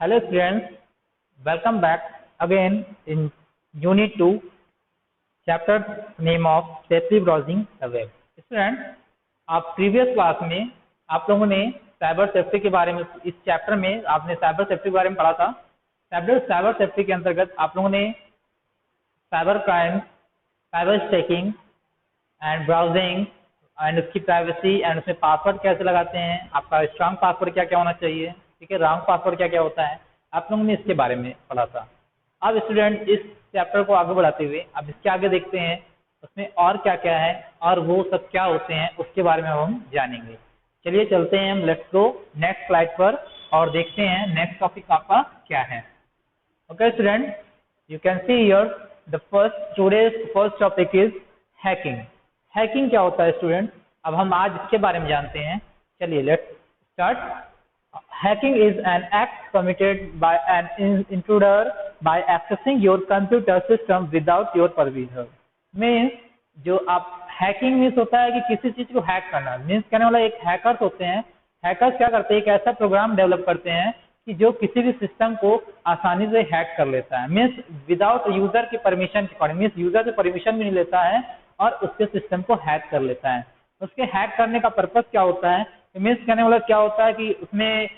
Hello students, welcome back again in Unit 2, chapter name of safely browsing the web. Students, आप previous class में आप लोगों ने cyber safety के बारे में इस चैप्टर में आपने साइबर सेफ्टी के बारे में पढ़ा था। साइबर सेफ्टी के अंतर्गत आप लोगों ने cyber crime, cyber stacking and browsing and उसकी प्राइवेसी एंड उसमें पासवर्ड कैसे लगाते हैं, आपका स्ट्रांग पासवर्ड क्या क्या होना चाहिए, ठीक है, रॉन्ग पासवर्ड क्या क्या होता है, आप लोगों ने इसके बारे में पढ़ा था। अब स्टूडेंट इस चैप्टर को आगे बढ़ाते हुए अब इसके आगे देखते हैं उसमें और क्या क्या है और वो सब क्या होते हैं उसके बारे में हम जानेंगे। चलिए चलते हैं हम, लेट्स गो नेक्स्ट स्लाइड पर और देखते हैं नेक्स्ट टॉपिक आपका क्या है। Okay student, you can see here the first topic is hacking. Hacking क्या होता है स्टूडेंट, अब हम आज इसके बारे में जानते हैं। चलिए let's start. Hacking is an act committed by an intruder by accessing your computer system without your permission. Means जो आप हैकिंग मीन्स होता है कि किसी चीज को हैक करना, मीन्स कहने वाला एक हैकर्स होते हैं। हैकर्स क्या करते हैं, एक ऐसा प्रोग्राम डेवलप करते हैं कि जो किसी भी सिस्टम को आसानी से हैक कर लेता है, मीन्स विदाउट यूजर की परमिशन के, मीन्स यूजर से परमिशन भी नहीं लेता है और उसके सिस्टम को हैक कर लेता है। उसके हैक करने का पर्पज क्या होता है, मीन्स कहने वाला क्या होता है कि उसमें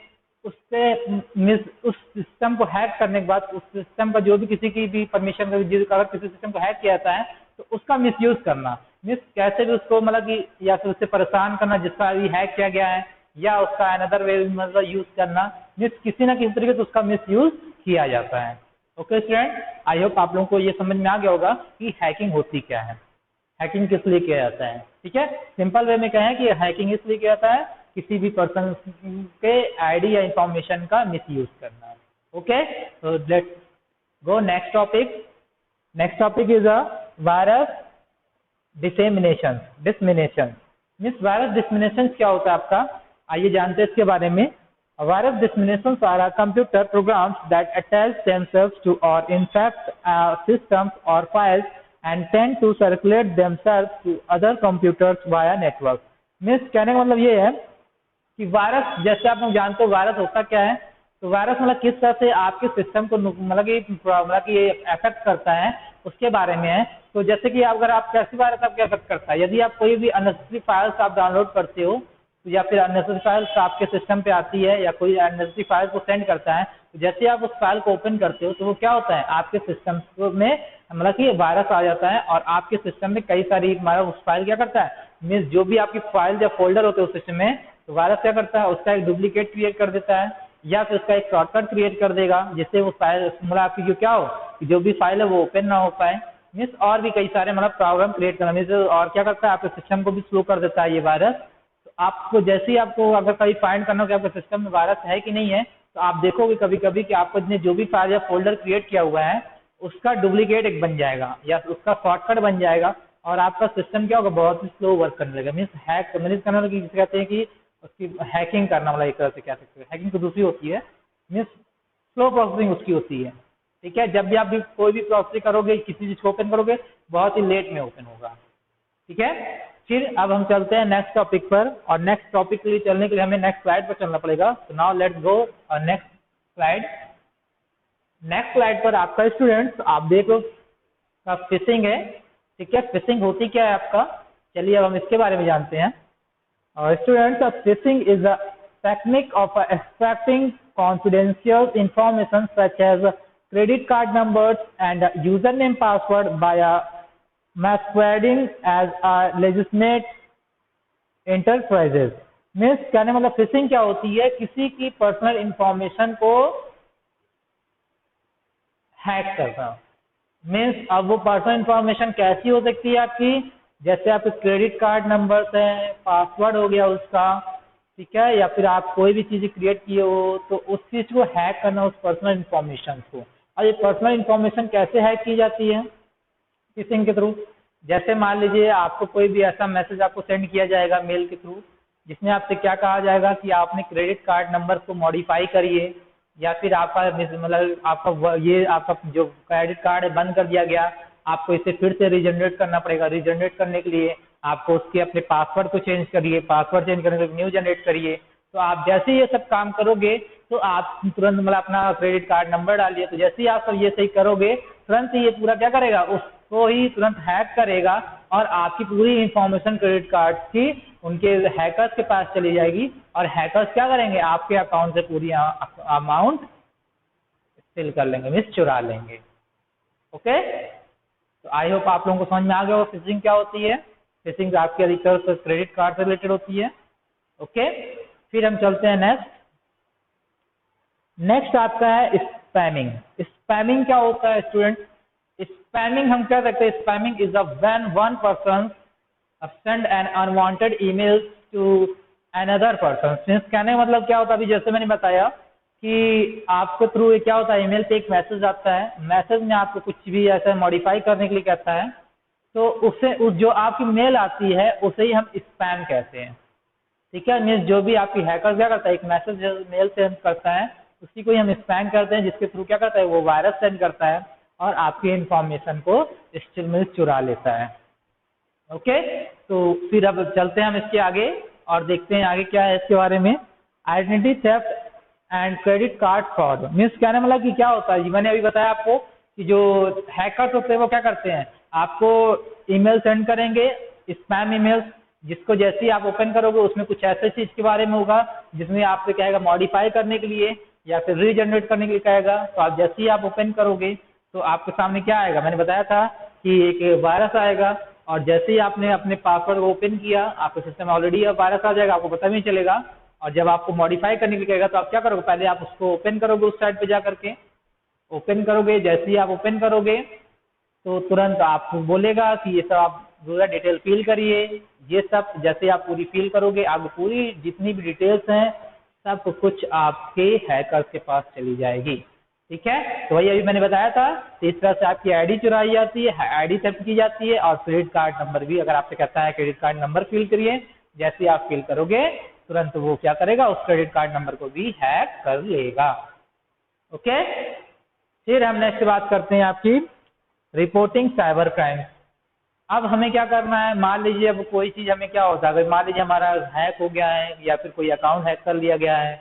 उससे उस सिस्टम को हैक करने के बाद उस सिस्टम का जो भी किसी की भी परमिशन का अगर किसी सिस्टम को हैक किया जाता है तो उसका मिसयूज करना, मीन्स कैसे भी उसको मतलब कि या फिर उससे परेशान करना जिसका भी हैक किया गया है, या उसका अनदर वे मतलब यूज करना, मीन्स किसी ना किसी तरीके से उसका मिसयूज किया जाता है। ओके स्टूडेंट, आई होप आप लोगों को ये समझ में आ गया होगा कि हैकिंग होती क्या है, हैकिंग किस लिए किया जाता है। ठीक है, सिंपल वे में कहें कि हैकिंग इसलिए किया जाता है किसी भी पर्सन के आईडी या इंफॉर्मेशन का मिसयूज करना। ओके, तो let's go next topic. Next topic is a virus dissemination. Means virus dissemination क्या होता है आपका, आइए जानते हैं इसके बारे में। Virus dissemination are computer programs that attach themselves to or infect systems or files and tend to circulate themselves to other computers via network। Means कहने का मतलब ये है कि वायरस, जैसे आप लोग जानते हो वायरस होता क्या है, तो वायरस मतलब किस तरह से आपके सिस्टम को मतलब कि अफेक्ट करता है उसके बारे में है। तो जैसे कि अगर आप कैसी वायरस आपके अफेक्ट करता है, यदि आप कोई भी अननेसेसरी फाइल्स आप डाउनलोड करते हो या फिर अननेसेसरी फाइल्स आपके सिस्टम पे आती है या कोई अननेसेसरी फाइल को सेंड करता है, तो जैसे आप उस फाइल को ओपन करते हो तो वो क्या होता है आपके सिस्टम में मतलब कि वायरस आ जाता है और आपके सिस्टम में कई सारी उस फाइल क्या करता है, मीन्स जो भी आपकी फाइल या फोल्डर होते हैं उस सिस्टम में, तो वायरस क्या करता है उसका एक डुप्लीकेट क्रिएट कर देता है या फिर उसका एक शॉर्टकट क्रिएट कर देगा जिससे वो फाइल मतलब आपकी जो क्या हो कि जो भी फाइल है वो ओपन ना हो पाए। मीन्स और भी कई सारे मतलब प्रॉब्लम क्रिएट करना, मीन्स और क्या करता है आपके सिस्टम को भी स्लो कर देता है ये वायरस। तो आपको जैसे ही आपको अगर कभी फाइंड करना हो कि आपके सिस्टम में वायरस है कि नहीं है, तो आप देखोगे कभी कभी कि आपको ने जो भी फाइल या फोल्डर क्रिएट किया हुआ है उसका डुप्लीकेट एक बन जाएगा या उसका शॉर्टकट बन जाएगा और आपका सिस्टम क्या होगा बहुत ही स्लो वर्क करने लगेगा। मीन्स हैक करना जिसे कहते हैं कि उसकी हैकिंग करना, मतलब एक तरह से क्या सकते हैं, हैकिंग तो दूसरी होती है, मीन्स स्लो प्रोसेसिंग उसकी होती है। ठीक है, जब भी आप भी कोई भी प्रोसेसिंग करोगे किसी चीज को ओपन करोगे बहुत ही लेट में ओपन होगा। ठीक है, फिर अब हम चलते हैं नेक्स्ट टॉपिक पर और नेक्स्ट टॉपिक के लिए चलने के लिए हमें नेक्स्ट स्लाइड पर चलना पड़ेगा। तो now let's go next slide. Next slide पर आपका स्टूडेंट्स आप देखो का फिशिंग है। ठीक है, फिशिंग होती क्या है आपका, चलिए अब हम इसके बारे में जानते हैं। Students, phishing is a technique of extracting confidential information such as credit card numbers and username password by masquerading as a legitimate enterprises। Means कहने मतलब फिशिंग क्या होती है, किसी की पर्सनल इंफॉर्मेशन को हैक करना। मीन्स अब वो पर्सनल इंफॉर्मेशन कैसी हो सकती है आपकी, जैसे आपके क्रेडिट कार्ड नंबर है, पासवर्ड हो गया उसका, ठीक है, या फिर आप कोई भी चीज क्रिएट किए हो तो उस चीज को हैक करना, उस पर्सनल इंफॉर्मेशन को। और ये पर्सनल इंफॉर्मेशन कैसे हैक की जाती है फिशिंग के थ्रू, जैसे मान लीजिए आपको कोई भी ऐसा मैसेज आपको सेंड किया जाएगा मेल के थ्रू जिसमें आपसे क्या कहा जाएगा कि आपने क्रेडिट कार्ड नंबर को मॉडिफाई करिए या फिर आपका मतलब आपका ये आपका जो क्रेडिट कार्ड है बंद कर दिया गया, आपको इसे फिर से रीजनरेट करना पड़ेगा। रीजनरेट करने के लिए आपको उसके अपने पासवर्ड को चेंज करिए, पासवर्ड चेंज करने के लिए न्यू जनरेट करिए। तो आप जैसे ही ये सब काम करोगे तो आप तुरंत मतलब अपना क्रेडिट कार्ड नंबर डालिए, तो जैसे ही आप सब ये सही करोगे तुरंत ये पूरा क्या करेगा, उसको ही तुरंत हैक करेगा और आपकी पूरी इंफॉर्मेशन क्रेडिट कार्ड की उनके हैकर्स के पास चली जाएगी और हैकर्स क्या करेंगे, आपके अकाउंट से पूरी अमाउंट स्टील कर लेंगे, मीन्स चुरा लेंगे। ओके, तो आई होप आप लोगों को समझ में आ गया हो फिशिंग क्या होती है। फिशिंग आपके अधिकतर क्रेडिट कार्ड से रिलेटेड होती है। ओके, फिर हम चलते हैं नेक्स्ट आपका है स्पैमिंग। स्पैमिंग क्या होता है स्टूडेंट? स्पैमिंग हम क्या कहते हैं, spamming is when one person send an unwanted email to another person. Means कहने का मतलब क्या होता है, अभी जैसे मैंने बताया कि आपके थ्रू क्या होता है, ईमेल पे एक मैसेज आता है, मैसेज में आपको कुछ भी ऐसा मॉडिफाई करने के लिए कहता है, तो उससे जो आपकी मेल आती है उसे ही हम स्पैम कहते हैं। ठीक है, मीन्स जो भी आपकी हैकर क्या करता है, एक मैसेज मेल सेंड करता है उसी को ही हम स्पैम करते हैं, जिसके थ्रू क्या करता है वो वायरस सेंड करता है और आपकी इंफॉर्मेशन को स्टिल में चुरा लेता है। ओके, तो फिर अब चलते हैं हम इसके आगे और देखते हैं आगे क्या है इसके बारे में। Identity theft and credit card fraud. Means कहने मतलब कि क्या होता है, मैंने अभी बताया आपको कि जो हैकर्स होते हैं वो क्या करते हैं, आपको ईमेल सेंड करेंगे, स्पैम ईमेल्स, जिसको जैसे ही आप ओपन करोगे उसमें कुछ ऐसे चीज के बारे में होगा जिसमें आपसे कहेगा मॉडिफाई करने के लिए या फिर रीजनरेट करने के लिए कहेगा। तो आप जैसे ही आप ओपन करोगे तो आपके सामने क्या आएगा, मैंने बताया था कि एक वायरस आएगा और जैसे ही आपने अपने पासवर्ड को ओपन किया आपके सिस्टम में ऑलरेडी वायरस आ जाएगा, आपको पता भी नहीं चलेगा। और जब आपको मॉडिफाई करने के लिए कहेगा तो आप क्या करोगे, पहले आप उसको ओपन करोगे, उस साइट पे जा करके ओपन करोगे। जैसे ही आप ओपन करोगे तो तुरंत आपको बोलेगा कि ये सब आप पूरा डिटेल फिल करिए। ये सब जैसे आप पूरी फिल करोगे आपको पूरी जितनी भी डिटेल्स हैं सब कुछ आपके हैकर्स के पास चली जाएगी। ठीक है, तो वही अभी मैंने बताया था, इस तरह से आपकी आईडी चुराई जाती है, आईडी थेफ्ट की जाती है और क्रेडिट कार्ड नंबर भी, अगर आपसे कहता है क्रेडिट कार्ड नंबर फिल करिए, जैसे ही आप फिल करोगे तुरंत वो क्या करेगा, उस क्रेडिट कार्ड नंबर को भी हैक कर लेगा। ओके, फिर हम नेक्स्ट बात करते हैं आपकी रिपोर्टिंग साइबर क्राइम। अब हमें क्या करना है, मान लीजिए अब कोई चीज हमें क्या होता है, अगर मान लीजिए हमारा हैक हो गया है या फिर कोई अकाउंट हैक कर लिया गया है,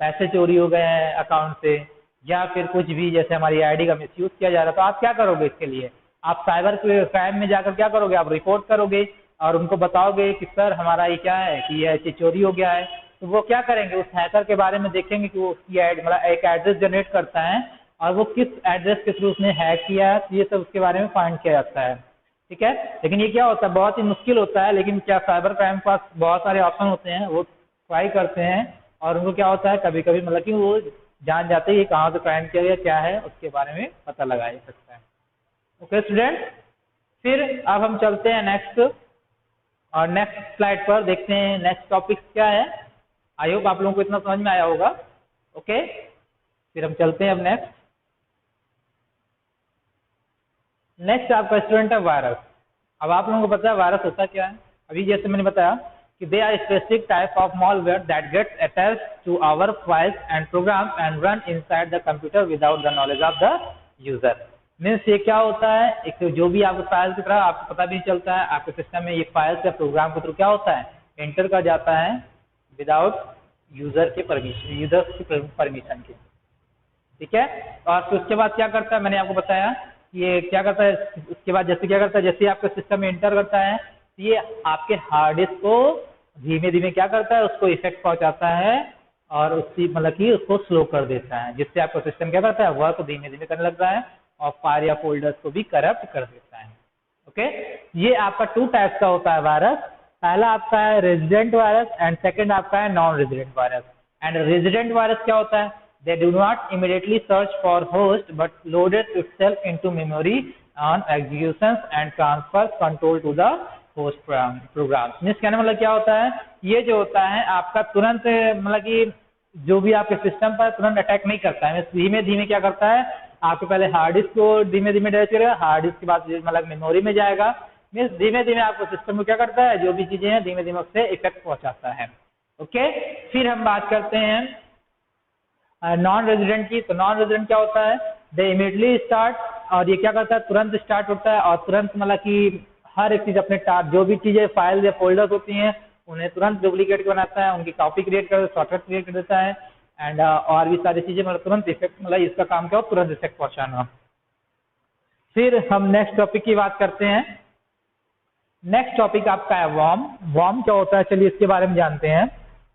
पैसे चोरी हो गए हैं अकाउंट से या फिर कुछ भी जैसे हमारी आईडी का मिसयूज किया जा रहा है, तो आप क्या करोगे इसके लिए, आप साइबर क्राइम में जाकर क्या करोगे, आप रिपोर्ट करोगे और उनको बताओगे कि सर हमारा ये क्या है कि ये ऐसी चोरी हो गया है। तो वो क्या करेंगे, उस हैकर के बारे में देखेंगे कि वो उसकी मतलब एक एड्रेस जनरेट करता है और वो किस एड्रेस के थ्रू उसने हैक किया है, ये सब उसके बारे में फाइंड किया जाता है। ठीक है, लेकिन ये क्या होता है, बहुत ही मुश्किल होता है, लेकिन क्या साइबर क्राइम के पास बहुत सारे ऑप्शन होते हैं, वो ट्राई करते हैं और उनको क्या होता है कभी कभी मतलब कि वो जान जाते हैं कि कहाँ से क्राइम किया गया क्या है, उसके बारे में पता लगा सकता है। ओके स्टूडेंट, फिर अब हम चलते हैं नेक्स्ट और नेक्स्ट स्लाइड पर देखते हैं नेक्स्ट टॉपिक क्या है। आई होप आप लोगों को इतना समझ में आया होगा। ओके, फिर हम चलते हैं अब नेक्स्ट आपका स्टूडेंट है वायरस। अब आप लोगों को पता है वायरस होता क्या है, अभी जैसे मैंने बताया कि they are specific type of malware that gets attached to our files and programs and run inside the computer without the knowledge of the user। Means ये क्या होता है, एक जो भी आपको फाइल की तरह आपको पता भी चलता है, आपके सिस्टम में ये फाइल्स या प्रोग्राम के थ्रू क्या होता है एंटर कर जाता है विदाउट यूजर के परमिशन, यूजर की परमिशन के। ठीक है, और फिर उसके बाद क्या करता है, मैंने आपको बताया ये क्या करता है, उसके बाद जैसे क्या करता है, जैसे आपके सिस्टम में एंटर करता है ये आपके हार्ड डिस्क को धीमे धीमे क्या करता है, उसको इफेक्ट पहुंचाता है और उसकी मतलब कि उसको स्लो कर देता है, जिससे आपका सिस्टम क्या करता है वर्क धीमे धीमे करने लगता है और फाइल या फोल्डर्स को भी करप्ट कर देता है। ओके, ये आपका 2 टाइप्स का होता है वायरस। पहला आपका है रेजिडेंट वायरस एंड सेकंड आपका है non resident virus. And resident virus क्या होता है, they do not immediately search for host but loaded itself into memory on executions and transfers control to the host program। Means कहने मतलब क्या होता है, ये जो होता है आपका तुरंत मतलब कि जो भी आपके सिस्टम पर तुरंत अटैक नहीं करता है, धीमे धीमे क्या करता है आपके पहले हार्ड डिस्क को धीमे धीमे डायरेक्ट करेगा, हार्ड डिस्क के बाद मतलब मेमोरी में जाएगा, मीन्स धीमे धीमे आपको सिस्टम में क्या करता है जो भी चीजें हैं धीमे धीमे उससे इफेक्ट पहुंचाता है। ओके, फिर हम बात करते हैं नॉन रेजिडेंट की। तो नॉन रेजिडेंट क्या होता है, दे इमीडिएटली स्टार्ट, और ये क्या करता है तुरंत स्टार्ट होता है और तुरंत मतलब कि हर एक चीज अपने जो भी चीजें फाइल या फोल्डर्स होती हैं उन्हें तुरंत डुप्लीकेट बनाता है, उनकी कॉपी क्रिएट कर सॉफ्टवेयर क्रिएट कर देता है एंड और भी सारी चीजें मतलब तुरंत इफेक्ट, मतलब इसका काम क्या हो, तुरंत इफेक्ट पहुंचाना। फिर हम नेक्स्ट टॉपिक की बात करते हैं। नेक्स्ट टॉपिक आपका है वर्म। वर्म क्या होता है, चलिए इसके बारे में जानते हैं।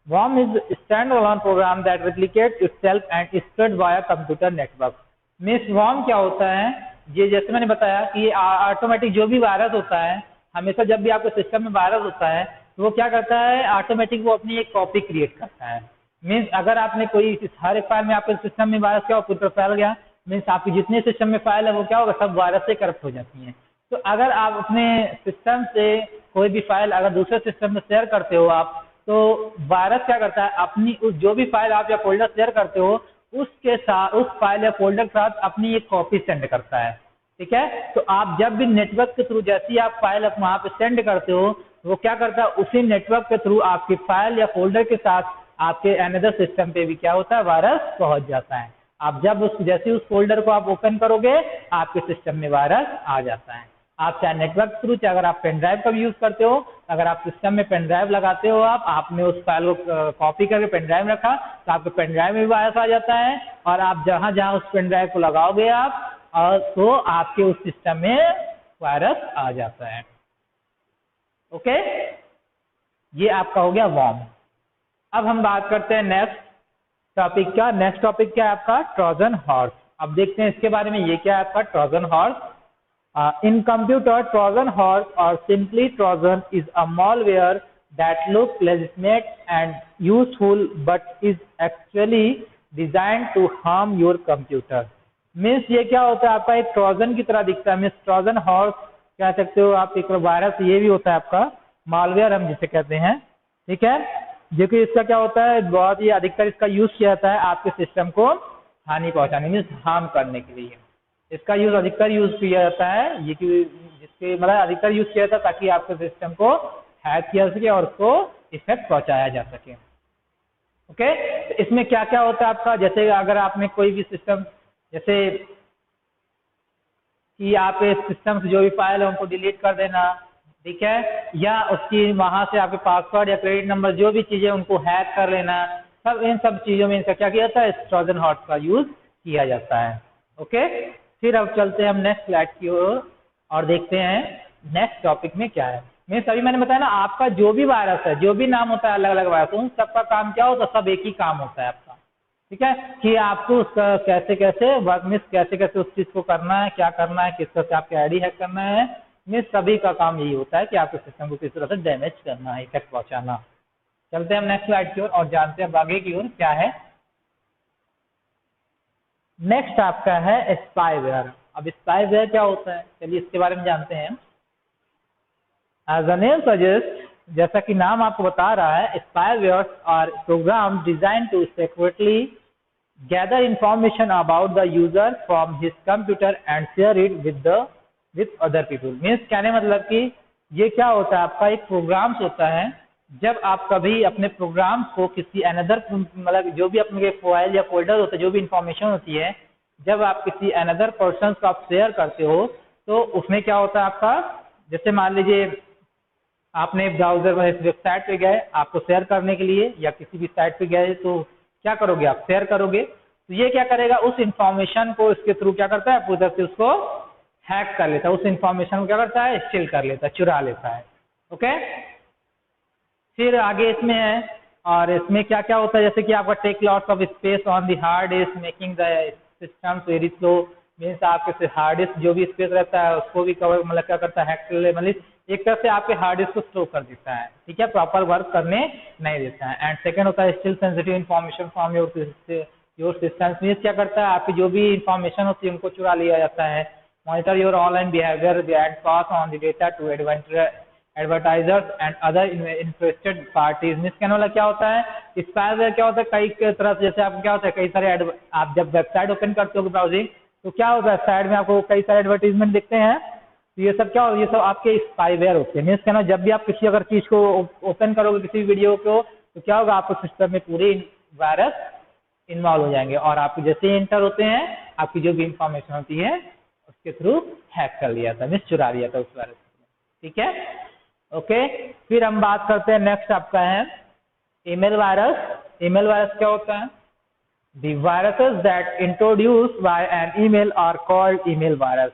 Worm is stand alone program that replicate itself and spread via computer network. Means worm क्या होता है, ये जैसे मैंने बताया कि ये ऑटोमेटिक जो भी वायरस होता है, हमेशा जब भी आपके सिस्टम में वायरस होता है तो वो क्या करता है, ऑटोमेटिक वो अपनी एक कॉपी क्रिएट करता है। मीन्स अगर आपने कोई हर एक फाइल में आपके सिस्टम में वायरस क्या हो, फैल गया, मीन्स आपकी जितने सिस्टम में फाइल है वो क्या होगा, सब वायरस से करप्ट हो जाती हैं। तो अगर आप अपने सिस्टम से कोई भी फाइल अगर दूसरे सिस्टम में शेयर करते हो आप, तो वायरस क्या करता है, अपनी उस जो भी फाइल आप या फोल्डर शेयर करते हो उसके साथ, उस फाइल या फोल्डर के साथ अपनी एक कॉपी सेंड करता है। ठीक है, तो आप जब भी नेटवर्क के थ्रू जैसी आप फाइल वहां पे सेंड करते हो, वो क्या करता है, उसी नेटवर्क के थ्रू आपकी फाइल या फोल्डर के साथ आपके अनदर सिस्टम पे भी क्या होता है, वायरस पहुंच जाता है। आप जब उस जैसे उस फोल्डर को आप ओपन करोगे, आपके सिस्टम में वायरस आ जाता है। आप चाहे नेटवर्क थ्रू, चाहे अगर आप पेन ड्राइव का भी यूज करते हो, अगर आप सिस्टम में पेन ड्राइव लगाते हो, आपने उस फाइल को कॉपी करके पेन ड्राइव में रखा, तो आपके पेन ड्राइव में भी वायरस आ जाता है, और आप जहां जहां उस पेन ड्राइव को लगाओगे आप, और तो आपके उस सिस्टम में वायरस आ जाता है। ओके, ये आपका हो गया वर्म। अब हम बात करते हैं नेक्स्ट टॉपिक का। नेक्स्ट टॉपिक क्या है आपका, ट्रोजन हॉर्स। अब देखते हैं इसके बारे में, ये क्या है आपका Trojan horse. In computer, Trojan horse or simply Trojan is a malware that looks legitimate and useful but is actually designed to harm your computer. Means ये क्या होता है आपका, एक ट्रोजन की तरह दिखता है। मीन्स ट्रोजन हॉर्स कह सकते हो आप, एक वायरस ये भी होता है आपका, मालवेयर हम जिसे कहते हैं। ठीक है, जो कि इसका क्या होता है, बहुत ही अधिकतर इसका यूज किया जाता है आपके सिस्टम को हानि पहुंचाने, मीन्स हार्म करने के लिए। इसका यूज अधिकतर यूज किया जाता है, ये कि जिसके मतलब अधिकतर यूज किया जाता है ताकि आपके सिस्टम को हैक किया जा सके और उसको इफेक्ट पहुंचाया जा सके। ओके, तो इसमें क्या क्या होता है आपका, जैसे अगर आपने कोई भी सिस्टम, जैसे कि आप इस सिस्टम से जो भी फाइल है उनको डिलीट कर देना, ठीक है, या उसकी वहां से आपके पासवर्ड या क्रेडिट नंबर जो भी चीजें उनको हैक कर लेना, सब इन सब चीजों में इनका क्या किया जाता है, ट्रोजन हॉर्स का यूज किया जाता है। ओके, फिर अब चलते हैं हम नेक्स्ट स्लाइड की ओर और देखते हैं नेक्स्ट टॉपिक में क्या है। मीन्स अभी मैंने बताया ना, आपका जो भी वायरस है, जो भी नाम होता है अलग अलग वायरस, उन सबका काम क्या होता है, सब एक ही काम होता है आपका। ठीक है, कि आपको उसका कैसे कैसे वर्क, मीन्स कैसे कैसे उस चीज को करना है, क्या करना है, किस तरह से आपके आईडी हैक करना है, मीन्स सभी का काम यही होता है कि आपके सिस्टम को किस तरह से डैमेज करना है, इफेक्ट पहुंचाना। चलते हैं हम नेक्स्ट स्लाइड की ओर और जानते हैं आगे की ओर क्या है। नेक्स्ट आपका है स्पाईवेयर। अब स्पाईवेयर क्या होता है, चलिए इसके बारे में जानते हैं। एज द नेम सजेस्ट, जैसा कि नाम आपको बता रहा है, spyware are program design to securely gather information about the user from his computer and share it with other people. Means कहने मतलब कि ये क्या होता है आपका, एक प्रोग्राम्स होता है, जब आप कभी अपने प्रोग्राम को किसी अनदर, मतलब जो भी अपने फाइल या फोल्डर होते हैं, जो भी इंफॉर्मेशन होती है, जब आप किसी अनदर पर्सन को आप शेयर करते हो, तो उसमें क्या होता है आपका, जैसे मान लीजिए आपने ब्राउजर में वेबसाइट पे गए आपको शेयर करने के लिए, या किसी भी साइट पे गए, तो क्या करोगे आप, शेयर करोगे, तो ये क्या करेगा, उस इंफॉर्मेशन को इसके थ्रू क्या करता है, उधर से उसको हैक कर लेता है, उस इंफॉर्मेशन को क्या करता है, स्टील कर लेता है, चुरा लेता है। ओके, फिर आगे इसमें है, और इसमें क्या क्या होता है, जैसे कि आपका take lots of space on the hard disk making the system very slow. Means आपके हार्ड डिस्क जो भी स्पेस रहता है उसको भी कवर, मतलब क्या करता है, हैक कर ले, मतलब एक तरह से आपके हार्ड डिस्क को स्लो कर देता है। ठीक है, प्रॉपर वर्क करने नहीं देता है। एंड सेकंड होता है still sensitive information from your system. Means क्या करता है, आपकी जो भी इंफॉर्मेशन होती है उनको चुरा लिया जाता है। Monitor your online behaviour and pass on the data to advertisers and other interested parties. Means कहने वाला क्या होता है, स्पाईवेयर क्या होता है, कई तरह से, जैसे आपको क्या होता है, कई सारे आप जब वेबसाइट ओपन करते हो ब्राउजिंग, तो क्या होता है, साइड में आपको कई सारे एडवर्टीजमेंट दिखते हैं, तो ये सब क्या होता है, ये सब आपके स्पाईवेयर होते हैं। मीन्स कहना, जब भी आप किसी अगर चीज को ओपन करोगे, किसी वीडियो को, तो क्या होगा, आपके सिस्टम में पूरे वायरस इन्वॉल्व हो जाएंगे, और आपके जैसे ही एंटर होते हैं, आपकी जो भी इंफॉर्मेशन होती है उसके थ्रू हैक कर लिया था, मीन्स चुरा लिया था उस वायरस को। ठीक है, ओके, फिर हम बात करते हैं नेक्स्ट आपका है ईमेल वायरस। ईमेल वायरस क्या होता है? The viruses that introduced by an email are called email virus।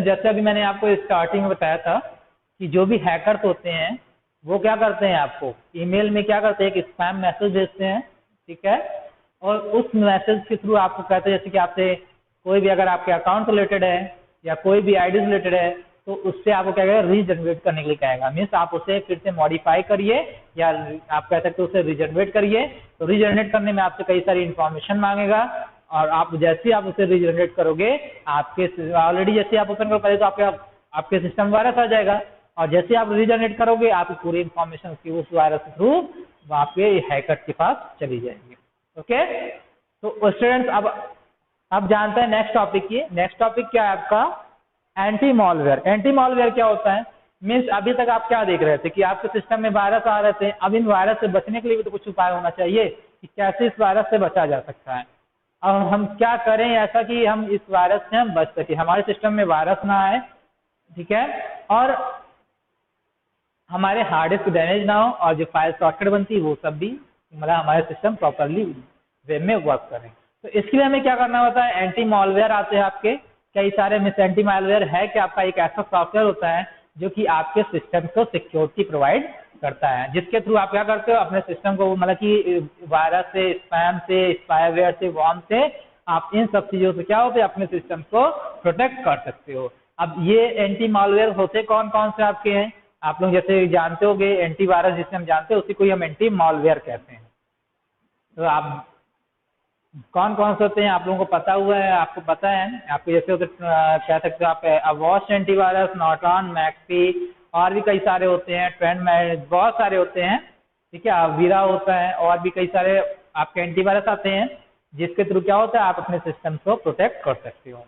जैसे अभी मैंने आपको स्टार्टिंग में बताया था कि जो भी हैकर्स होते हैं वो क्या करते हैं, आपको ईमेल में क्या करते हैं, एक स्पैम मैसेज भेजते हैं, ठीक है, और उस मैसेज के थ्रू आपको कहते हैं जैसे कि आपसे कोई भी अगर आपके अकाउंट रिलेटेड है या कोई भी आईडी रिलेटेड है तो उससे आपको क्या कहेगा, रीजनरेट करने के लिए कहेगा। मीन्स आप उसे फिर से मॉडिफाई करिए या आप कह सकते हो उसे रीजनरेट करिए। तो रीजनरेट करने में आपसे कई सारी इंफॉर्मेशन मांगेगा और आप जैसे ही आप उसे रीजनरेट करोगे आपके ऑलरेडी जैसे आप ओपन करो पहले तो आपके सिस्टम वायरस आ जाएगा और जैसे आप रीजनरेट करोगे आपकी पूरी इंफॉर्मेशन उसकी उस वायरस के थ्रू आपके हैकर के पास चली जाएगी। ओके, तो स्टूडेंट्स अब जानते हैं नेक्स्ट टॉपिक की। नेक्स्ट टॉपिक क्या है आपका? Anti malware. एंटी मॉलवेयर क्या होता है? मीन्स अभी तक आप क्या देख रहे थे कि आपके सिस्टम में वायरस आ रहे थे, अब इन वायरस से बचने के लिए भी तो कुछ उपाय होना चाहिए कि कैसे इस वायरस से बचा जा सकता है। अब हम क्या करें ऐसा कि हम इस वायरस से हम बच सके, हमारे सिस्टम में वायरस ना आए, ठीक है, और हमारे हार्ड डिस्क डैमेज ना हो और जो फाइल शॉर्टकट बनती है वो सब भी मतलब हमारे सिस्टम प्रॉपरली वेब में वर्क करें। तो इसके लिए हमें क्या करना होता है? एंटी मॉलवेयर आते हैं आपके कई सारे। मिस एंटी मॉलवेयर है कि आपका एक ऐसा सॉफ्टवेयर होता है जो कि आपके सिस्टम को सिक्योरिटी प्रोवाइड करता है, जिसके थ्रू आप क्या करते हो अपने सिस्टम को मतलब कि वायरस से, स्पैम से, स्पाईवेयर से, वॉर्म से, आप इन सब चीजों से क्या होते हैं अपने सिस्टम को प्रोटेक्ट कर सकते हो। अब ये एंटी मॉलवेयर होते कौन कौन से आपके हैं? आप लोग जैसे जानते होंगे एंटीवायरस जिसे हम जानते हैं उसी को ही हम एंटी मॉलवेयर कहते हैं। तो आप कौन कौन से होते हैं आप लोगों को पता हुआ है, आपको पता है? आपको जैसे होते कह सकते हो आप अवॉस्ट एंटीवायरस, नॉर्टन, मैक्फी और भी कई सारे होते हैं, ट्रेंड बहुत सारे होते हैं, ठीक है, अवीरा होता है और भी कई सारे आपके एंटीवायरस आते हैं जिसके थ्रू क्या होता है आप अपने सिस्टम को प्रोटेक्ट कर सकते हो।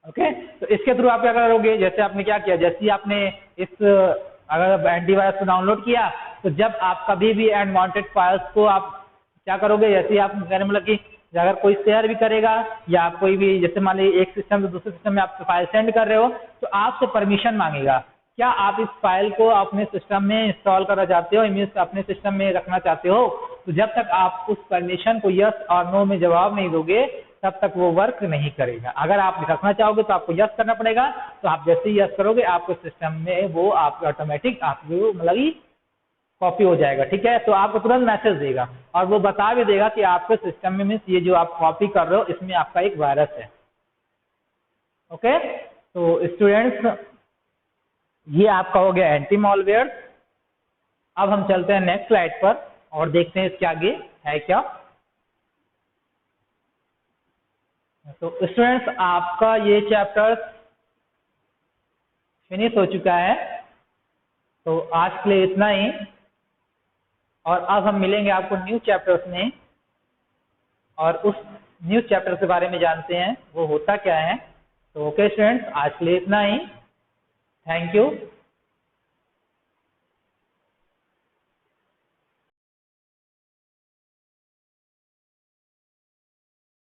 ओके, तो इसके थ्रू आप क्या करोगे? जैसे आपने क्या किया, जैसे ही आपने इस अगर एंटीवायरस को डाउनलोड किया तो जब आप कभी भी अनवांटेड फाइल्स को आप क्या करोगे, जैसे आप मतलब कि अगर कोई शेयर भी करेगा या आप कोई भी जैसे मान लीजिए एक सिस्टम से दूसरे सिस्टम में आप फाइल सेंड कर रहे हो तो आपसे परमिशन मांगेगा, क्या आप इस फाइल को अपने सिस्टम में इंस्टॉल करना चाहते हो, मीन्स अपने सिस्टम में रखना चाहते हो? तो जब तक आप उस परमिशन को यस और नो में जवाब नहीं दोगे तब तक वो वर्क नहीं करेगा। अगर आप रखना चाहोगे तो आपको यस करना पड़ेगा, तो आप जैसे ही यस करोगे आपके सिस्टम में वो आपके ऑटोमेटिक आपको मतलब कॉपी हो जाएगा, ठीक है। तो आपको तुरंत मैसेज देगा और वो बता भी देगा कि आपके सिस्टम में मीन्स ये जो आप कॉपी कर रहे हो इसमें आपका एक वायरस है। ओके, तो स्टूडेंट्स ये आपका हो गया एंटी मॉलवेयर। अब हम चलते हैं नेक्स्ट स्लाइड पर और देखते हैं इसके आगे है क्या। तो स्टूडेंट्स आपका ये चैप्टर फिनिश हो चुका है, तो आज के लिए इतना ही और अब हम मिलेंगे आपको न्यू चैप्टर्स में और उस न्यू चैप्टर के बारे में जानते हैं वो होता क्या है। तो ओके स्टूडेंट्स आज के लिए इतना ही, थैंक यू।